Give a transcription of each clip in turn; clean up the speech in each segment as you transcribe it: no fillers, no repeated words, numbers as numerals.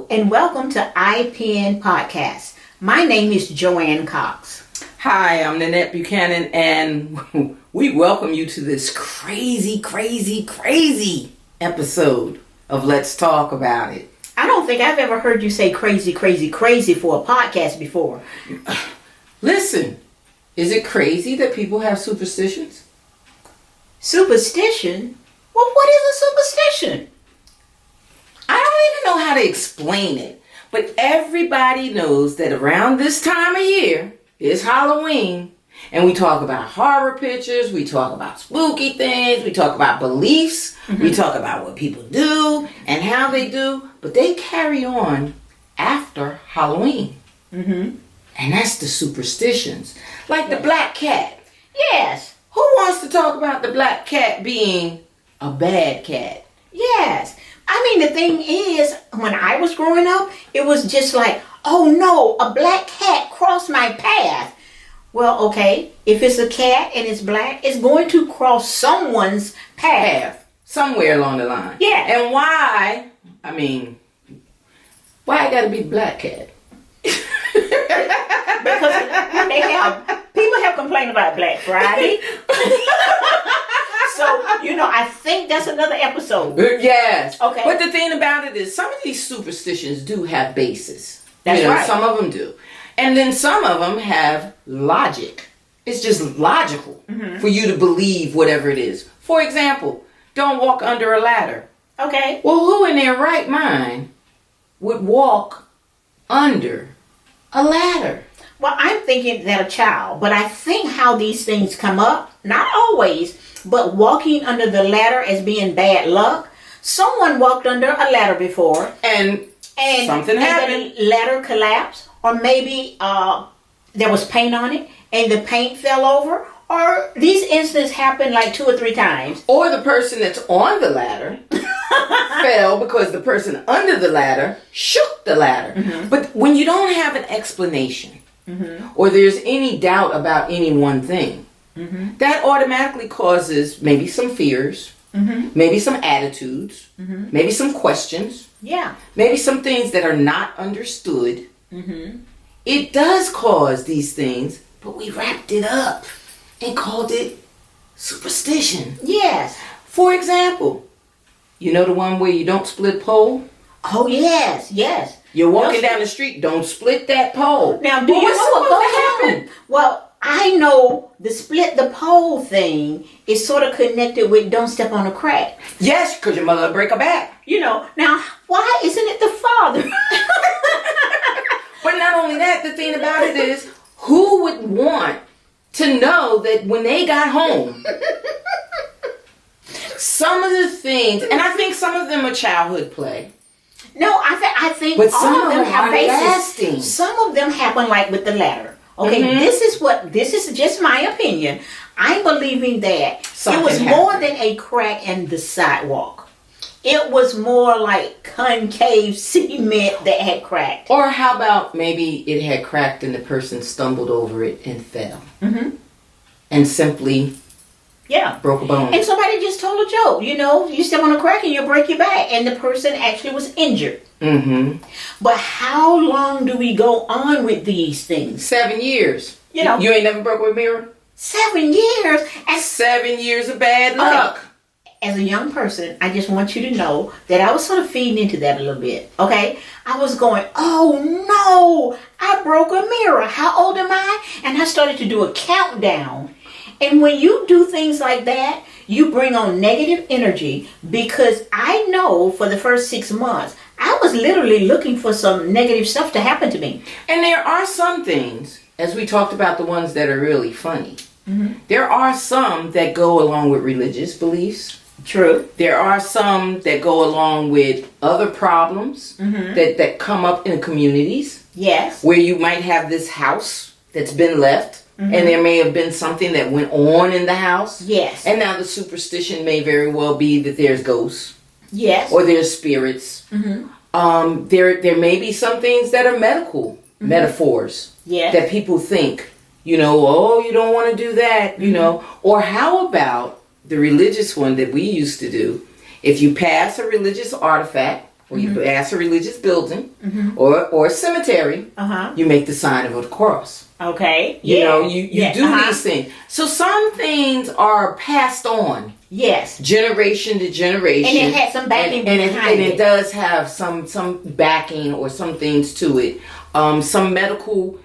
Hello and welcome to iPen Podcast. My name is Joanne Cox. Hi, I'm Nanette Buchanan, and we welcome you to this crazy episode of Let's Talk About It. I don't think I've ever heard you say crazy for a podcast before. Listen, is it crazy that people have superstitions? Superstition? Well, what is a superstition? I don't even know how to explain it, but everybody knows that around this time of year, it's Halloween, and we talk about horror pictures, we talk about spooky things, we talk about beliefs, we talk about what people do and how they do, but they carry on after Halloween. And that's the superstitions. Like the black cat. Yes. Who wants to talk about the black cat being a bad cat? Yes. I mean, the thing is, when I was growing up, it was just like, oh no, a black cat crossed my path. Well, okay, if it's a cat and it's black, it's going to cross someone's path. Somewhere along the line. Yeah. And why? I mean, why it gotta be black cat? Because people have complained about Black Friday. So, I think that's another episode. Yes. Okay. But the thing about it is, some of these superstitions do have basis. That's right. Some of them do. And then some of them have logic. It's just logical for you to believe whatever it is. For example, don't walk under a ladder. Okay. Well, who in their right mind would walk under a ladder? Well, I'm thinking that a child, but I think how these things come up, not always, but walking under the ladder as being bad luck. Someone walked under a ladder before. And something happened. And the ladder collapsed. Or maybe there was paint on it and the paint fell over. Or these incidents happened like 2 or 3 times. Or the person that's on the ladder fell because the person under the ladder shook the ladder. But when you don't have an explanation or there's any doubt about any one thing, that automatically causes maybe some fears, maybe some attitudes, maybe some questions, maybe some things that are not understood. It does cause these things, but we wrapped it up and called it superstition. Yes. For example, you know the one where you don't split pole? Oh, yes. You're walking down the street, don't split that pole. Now, do you know what goes on? Well, I know the split the pole thing is sort of connected with don't step on a crack. Yes, because your mother will break her back. Now, why isn't it the father? But not only that, the thing about it is, who would want to know that when they got home, some of the things, and I think some of them are childhood play. No, I think but all of them have basis. Lasting. Some of them happen like with the ladder. Okay, this is just my opinion. I'm believing that it was more than a crack in the sidewalk. It was more like concave cement that had cracked. Or how about maybe it had cracked and the person stumbled over it and fell. And simply broke a bone. And somebody just told a joke. You step on a crack and you break your back. And the person actually was injured. But how long do we go on with these things? 7 years. You ain't never broke a mirror? 7 years. And 7 years of bad luck. As a young person, I just want you to know that I was sort of feeding into that a little bit, okay? I was going, oh no, I broke a mirror. How old am I? And I started to do a countdown. And when you do things like that, you bring on negative energy, because I know for the first 6 months, I was literally looking for some negative stuff to happen to me. And there are some things, as we talked about the ones that are really funny, there are some that go along with religious beliefs. True. There are some that go along with other problems that come up in communities. Yes. Where you might have this house that's been left, and there may have been something that went on in the house. Yes. And now the superstition may very well be that there's ghosts. Yes. Or there's spirits. There may be some things that are medical metaphors. Yes. That people think, oh, you don't want to do that, Or how about the religious one that we used to do? If you pass a religious artifact or you pass a religious building, or a cemetery, you make the sign of a cross. Okay. You know, you do these things. So some things are passed on. Yes. Generation to generation. And it had some backing and behind it does have some backing or some things to it. Some medical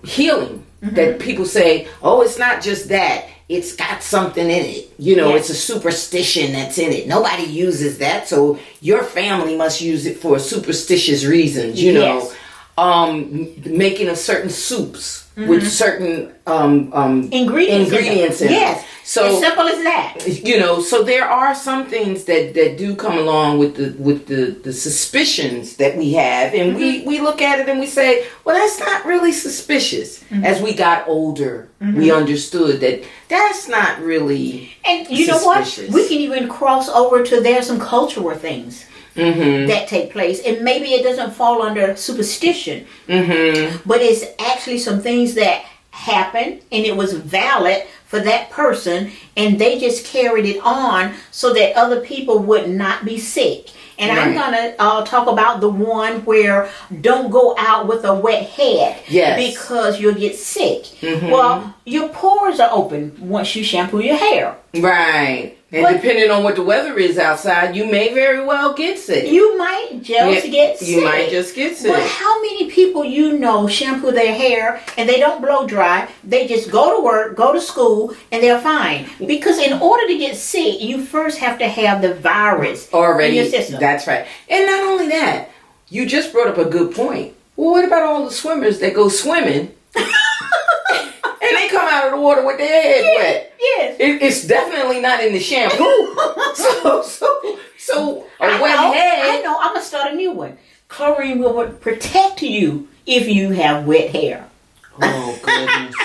healing that people say, oh, it's not just that. It's got something in it. You know, it's a superstition that's in it. Nobody uses that, so your family must use it for superstitious reasons, you know. Making of certain soups with certain ingredients in it. So as simple as that. You know, so there are some things that do come along with the suspicions that we have, and we look at it and we say, well, that's not really suspicious. As we got older, we understood that that's not really and you suspicious. know what? We can even cross over to there's some cultural things that take place, and maybe it doesn't fall under superstition, but it's actually some things that happened and it was valid for that person, and they just carried it on so that other people would not be sick. And I'm gonna talk about the one where don't go out with a wet head because you'll get sick. Well, your pores are open once you shampoo your hair. Right. And depending on what the weather is outside, you may very well get sick. You might just get sick. You might just get sick. But how many people you know shampoo their hair and they don't blow dry? They just go to work, go to school, and they're fine. Because in order to get sick, you first have to have the virus already in your system. That's right. And not only that, you just brought up a good point. Well, what about all the swimmers that go swimming and they come out of the water with their head wet? Yes. It's definitely not in the shampoo. so a wet head. I know. I'm gonna start a new one. Chlorine will protect you if you have wet hair. Oh goodness.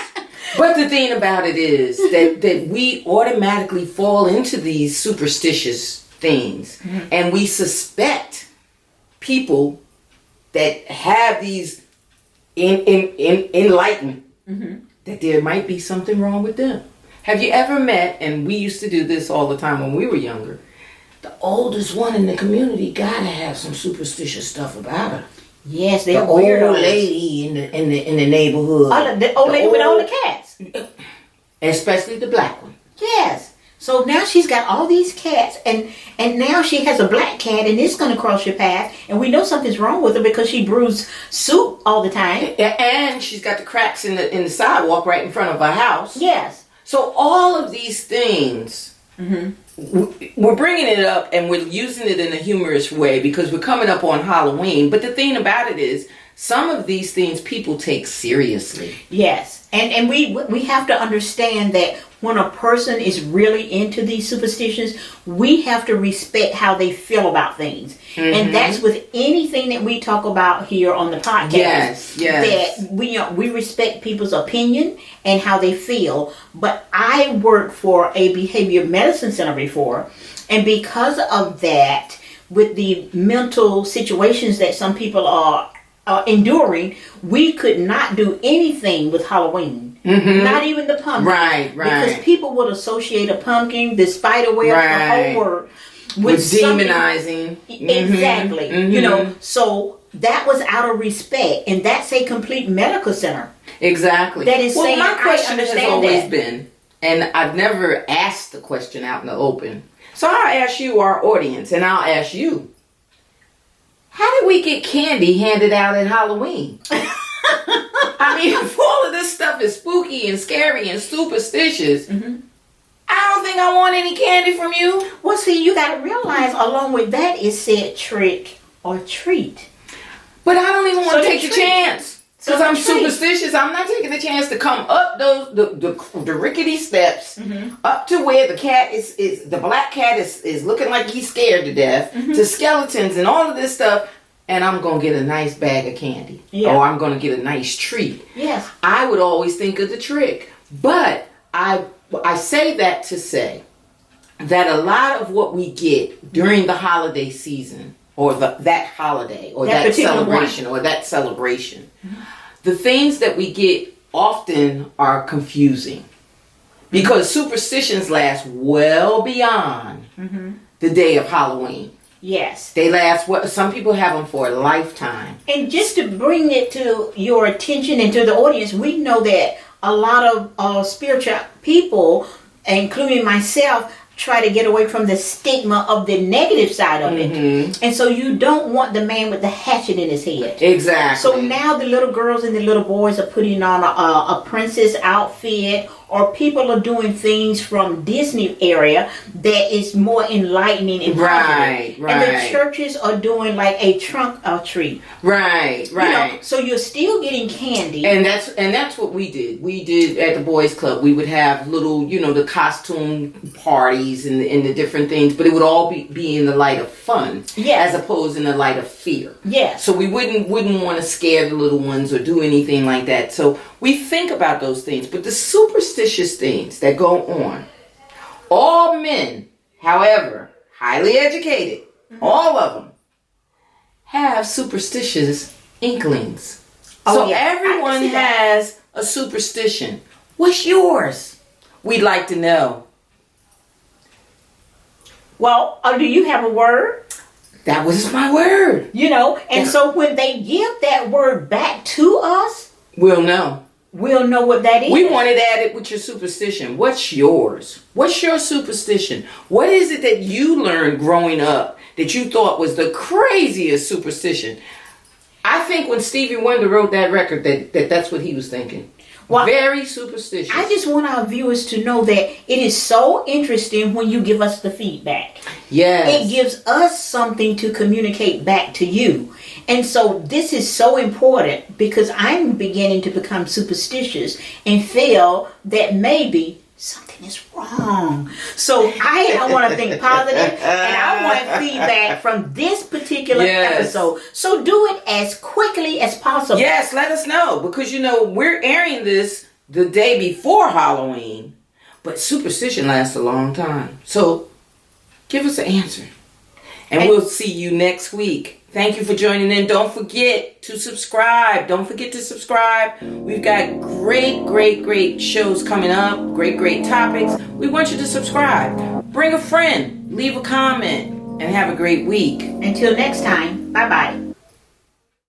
But the thing about it is that we automatically fall into these superstitious things, and we suspect people that have these enlightenment that there might be something wrong with them. Have you ever met, and we used to do this all the time when we were younger, the oldest one in the community gotta have some superstitious stuff about her. Yes, they're the old weirdos. lady in the neighborhood. The old lady with all the cats. Especially the black one. Yes. So now she's got all these cats, and now she has a black cat, and it's going to cross your path, and we know something's wrong with her because she brews soup all the time. And she's got the cracks in the sidewalk right in front of her house. Yes. So all of these things, we're bringing it up and we're using it in a humorous way because we're coming up on Halloween. But the thing about it is, some of these things people take seriously. Yes. And we have to understand that when a person is really into these superstitions, we have to respect how they feel about things. And that's with anything that we talk about here on the podcast. Yes. That we respect people's opinion and how they feel. But I worked for a behavior medicine center before, and because of that, with the mental situations that some people are enduring, we could not do anything with Halloween. Not even the pumpkin. Right. Because people would associate a pumpkin, the spider web, the whole word with demonizing. Exactly. You know, so that was out of respect, and that's a complete medical center. Exactly. That is saying, my question has always that. been, and I've never asked the question out in the open. So I'll ask you, our audience, and I'll ask you. How did we get candy handed out at Halloween? I mean, if all of this stuff is spooky and scary and superstitious, I don't think I want any candy from you. Well, see, you got to realize, along with that, it said trick or treat. But I don't even want to take the treat. chance. Because I'm superstitious. I'm not taking the chance to come up the rickety steps up to where the cat is the black cat is looking like he's scared to death, to skeletons and all of this stuff, and I'm going to get a nice bag of candy. Yeah. Or I'm going to get a nice treat. Yes. I would always think of the trick. But I say that to say that a lot of what we get during the holiday season, or that holiday, or that celebration, or that celebration, the things that we get often are confusing. Because superstitions last well beyond the day of Halloween. Yes. They last, some people have them for a lifetime. And just to bring it to your attention and to the audience, we know that a lot of spiritual people, including myself, try to get away from the stigma of the negative side of it. And so you don't want the man with the hatchet in his head. Exactly. So now the little girls and the little boys are putting on a princess outfit, or people are doing things from Disney area that is more enlightening and positive. Right. And the churches are doing like a trunk or treat. Right. You know, so you're still getting candy. And that's what we did. We did at the boys club. We would have little, the costume parties and the different things, but it would all be in the light of fun, as opposed in the light of fear. Yes. So we wouldn't want to scare the little ones or do anything like that. So we think about those things, but the superstitious things that go on, all men, however highly educated, all of them have superstitious inklings. So everyone has a superstition. What's yours? We'd like to know. Well, do you have a word? That was my word. And so when they give that word back to us, we'll know. We'll know what that is. We want it added with your superstition. What's yours? What's your superstition? What is it that you learned growing up that you thought was the craziest superstition? I think when Stevie Wonder wrote that record, that's what he was thinking. Well, very superstitious. I just want our viewers to know that it is so interesting when you give us the feedback. Yes. It gives us something to communicate back to you. And so this is so important because I'm beginning to become superstitious and feel that maybe something is wrong. So I want to think positive, and I want feedback from this particular episode. So do it as quickly as possible. Yes, let us know, because we're airing this the day before Halloween, but superstition lasts a long time. So give us an answer, and we'll see you next week. Thank you for joining in. Don't forget to subscribe. We've got great shows coming up. Great topics. We want you to subscribe. Bring a friend. Leave a comment. And have a great week. Until next time. Bye-bye.